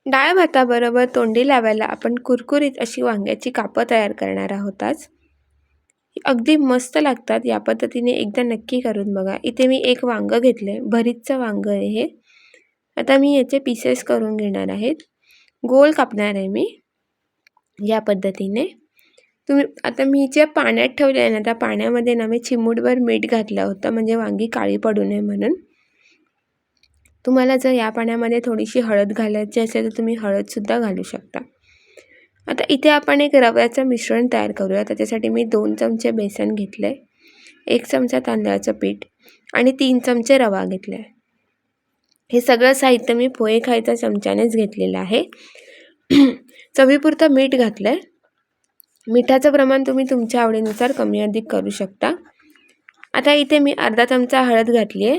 डाळ भाताबरोबर तोंडी लावायला आपण कुरकुरीत अशी वांग्याची कापं तयार करणार आहोत आज. अगदी मस्त लागतात. या पद्धतीने एकदा नक्की करून बघा. इथे मी एक वांगं घेतलंय, भरीतचं वांगं आहे हे. आता मी याचे पीसेस करून घेणार आहेत. गोल कापणार आहे मी या पद्धतीने. आता मी जे पाण्यात ठेवले आहे ना, त्या पाण्यामध्ये ना मी चिमूटभर मीठ घातलं होतं, म्हणजे वांगी काळी पडू नये म्हणून. तुम्हाला जर या पाण्यामध्ये थोडीशी हळद घालायची असेल तर तुम्ही हळदसुद्धा घालू शकता. आता इथे आपण एक रव्याचं मिश्रण तयार करूया. त्याच्यासाठी मी 2 चमचे बेसन घेतलं आहे, 1 चमचा तांदळाचं पीठ आणि 3 चमचे रवा घेतला आहे. हे सगळं साहित्य मी पोहे खायच्या चमच्यानेच घेतलेलं आहे. चवीपुरतं मीठ घातलं आहे. मिठाचं प्रमाण तुम्ही तुमच्या आवडीनुसार कमी अधिक करू शकता. आता इथे मी अर्धा चमचा हळद घातली आहे,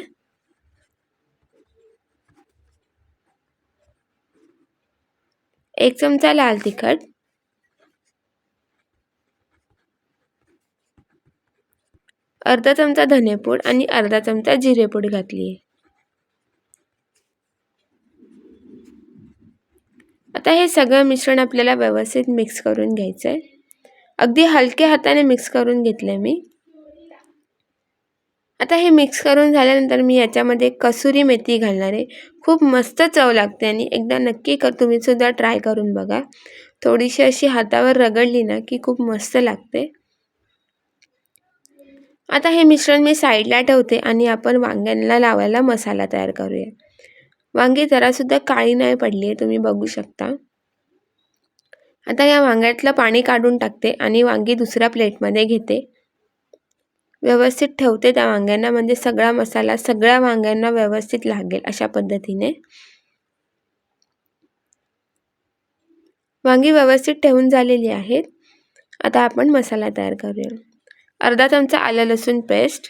1 चमचा लाल तिखट, अर्धा चमचा धनेपूड आणि अर्धा चमचा जिरेपूड घातली आहे. आता हे सगळं मिश्रण आपल्याला व्यवस्थित मिक्स करून घ्यायचं आहे. अगदी हलक्या हाताने मिक्स करून घेतलं आहे मी. आता हे मिक्स करून झाल्यानंतर मी याच्यामध्ये कसुरी मेथी घालणार आहे. खूप मस्त चव लागते आणि एकदा नक्की तुम्ही सुद्धा ट्राय करून बघा. थोडीशी अशी हातावर रगडली ना की खूप मस्त लागते. आता हे मिश्रण मी साईडला ठेवते आणि आपण वांग्यांना लावायला मसाला तयार करूया. वांगी जरासुद्धा काळी नाही पडली आहे, तुम्ही बघू शकता. आता या वांग्यातलं पाणी काढून टाकते आणि वांगी दुसऱ्या प्लेटमध्ये घेते. व्यवस्थित ठेवते त्या वांग्यांना, म्हणजे सगळा मसाला सगळ्या वांग्यांना व्यवस्थित लागेल अशा पद्धतीने. वांगी व्यवस्थित ठेवून झालेली आहेत. आता आपण मसाला तयार करूया. अर्धा चमचा आलं लसूण पेस्ट,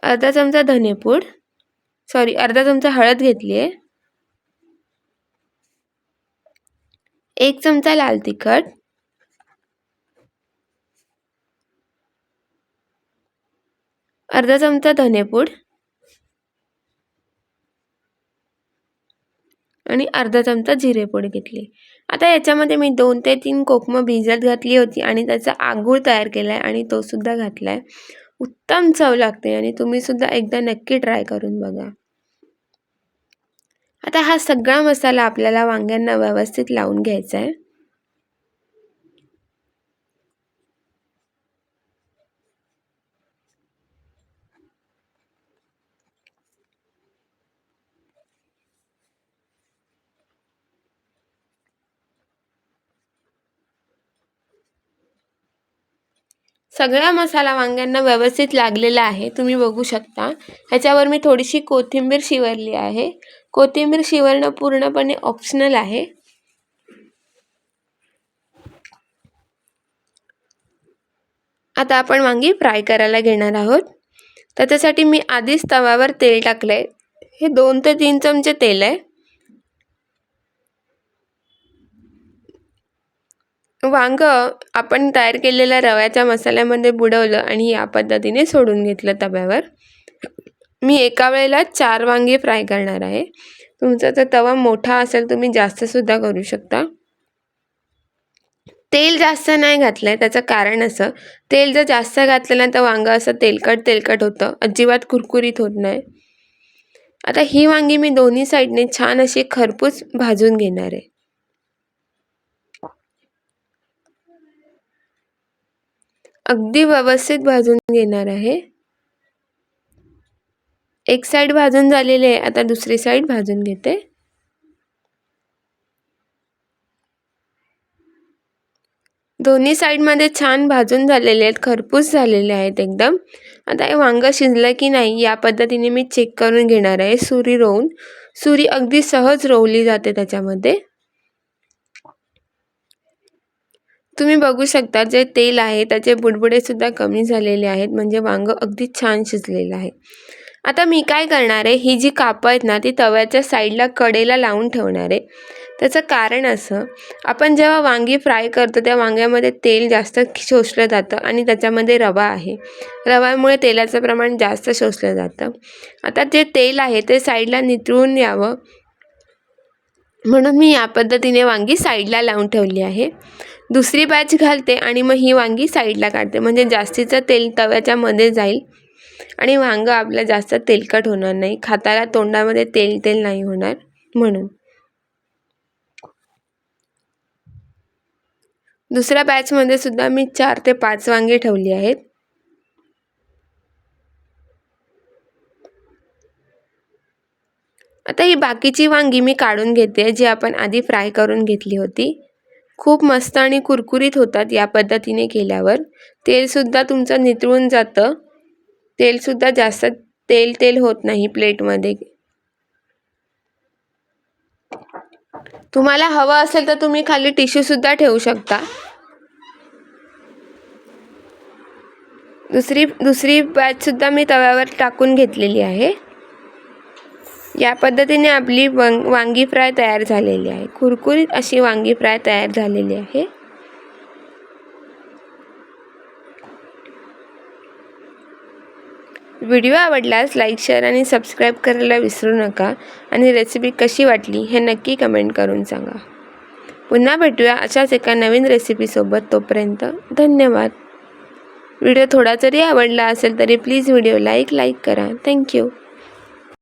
अर्धा चमचा धनेपूड, अर्धा चमचा हळद घेतली आहे, 1 चमचा लाल तिखट, अर्धा चमचा धनेपूड आणि अर्धा चमचा जिरेपूड घेतली. आता याच्यामध्ये मी 2 ते 3 कोकमं भिजत घातली होती आणि त्याचा आगूळ तयार केला आहे आणि तो सुद्धा घातला आहे. उत्तम चव लागते आणि तुम्ही सुद्धा एकदा नक्की ट्राय करून बघा. आता हा सगळा मसाला आपल्याला वांग्यांना व्यवस्थित लावून घ्यायचा आहे. सगळा मसाला वांग्यांना व्यवस्थित लागलेला आहे, तुम्ही बघू शकता. ह्याच्यावर मी थोडीशी कोथिंबीर शिवरली आहे. कोथिंबीर शिवरणं पूर्णपणे ऑप्शनल आहे. आता आपण वांगी फ्राय करायला घेणार आहोत. त्याच्यासाठी मी आधीच तव्यावर तेल टाकलंय. हे 2 ते 3 चमचे तेल आहे. वांग आपण तयार केलेल्या रव्याच्या मसाल्यामध्ये बुडवलं आणि या पद्धतीने सोडून घेतलं तव्यावर. मी एका वेळेला 4 वांगी फ्राय करणार आहे. तुमचा जर तवा मोठा असेल तुम्ही जास्त सुद्धा करू शकता. तेल जास्त नाही घातलंय, त्याचं कारण असं, तेल जर जास्त घातलं ना तर वांग असं तेलकट होतं, अजिबात कुरकुरीत होत नाही. आता ही वांगी मी दोन्ही साईडने छान अशी खरपूस भाजून घेणार आहे. अगदी व्यवस्थित भाजून घेणार आहे. एक साईड भाजून झालेली आहे, आता दुसरी साईड भाजून घेते. दोन्ही साईडमध्ये छान भाजून झालेले आहेत, खरपूस झालेले आहेत एकदम. आता हे वांगं शिजलं की नाही या पद्धतीने मी चेक करून घेणार आहे. सुरी रोवून, सुरी अगदी सहज रोवली जाते त्याच्यामध्ये. तुम्ही बघू शकता जे तेल आहे त्याचे बुडबुडे सुद्धा कमी झालेले आहेत, म्हणजे वांग अगदी छान शिजलेलं आहे. आता मी काय करणार आहे, ही जी कापं आहेत ना ती तव्याच्या साईडला कडेला लावून ठेवणार आहे. त्याचं कारण असं, आपण जेव्हा वांगी फ्राय करतो त्या वांग्यामध्ये तेल जास्त शोषलं जातं आणि त्याच्यामध्ये रवा आहे. रव्यामुळे तेलाचं प्रमाण जास्त शोषलं जातं. आता जे तेल आहे ते साईडला नितळून यावं म्हणून मी या पद्धतीने वांगी साईडला लावून ठेवली आहे. दुसरी बॅच घालते आणि मग ही वांगी साईडला काढते, म्हणजे जास्तीचं तेल तव्याच्या मध्ये जाईल आणि वांगं आपलं जास्त तेलकट होणार नाही, खाताना तोंडामध्ये तेल तेल नाही होणार म्हणून. दुसऱ्या बॅचमध्ये सुद्धा मी 4 ते 5 वांगी ठेवली आहेत. आता ही बाकीची वांगी मी काढून घेते, जी आपण आधी फ्राय करून घेतली होती. खूप मस्त आणि कुरकुरीत होतात या पद्धतीने केल्यावर. तेलसुद्धा तुमचं नितळून जातं. तेलसुद्धा जास्त तेल तेल होत नाही प्लेटमध्ये. तुम्हाला हवं असेल तर तुम्ही खाली टिश्यूसुद्धा ठेवू शकता. दुसरी बॅचसुद्धा मी तव्यावर टाकून घेतलेली आहे. या पद्धतीने आपली वांगी फ्राय तयार झालेली आहे. कुरकुरीत अशी वांगी फ्राय तयार झालेली आहे. व्हिडिओ आवडल्यास लाईक, शेअर आणि सबस्क्राईब करायला विसरू नका आणि रेसिपी कशी वाटली हे नक्की कमेंट करून सांगा. पुन्हा भेटूया अशाच एका नवीन रेसिपीसोबत. तोपर्यंत धन्यवाद. व्हिडिओ थोडा जरी आवडला असेल तरी प्लीज व्हिडिओ लाईक करा. थँक्यू.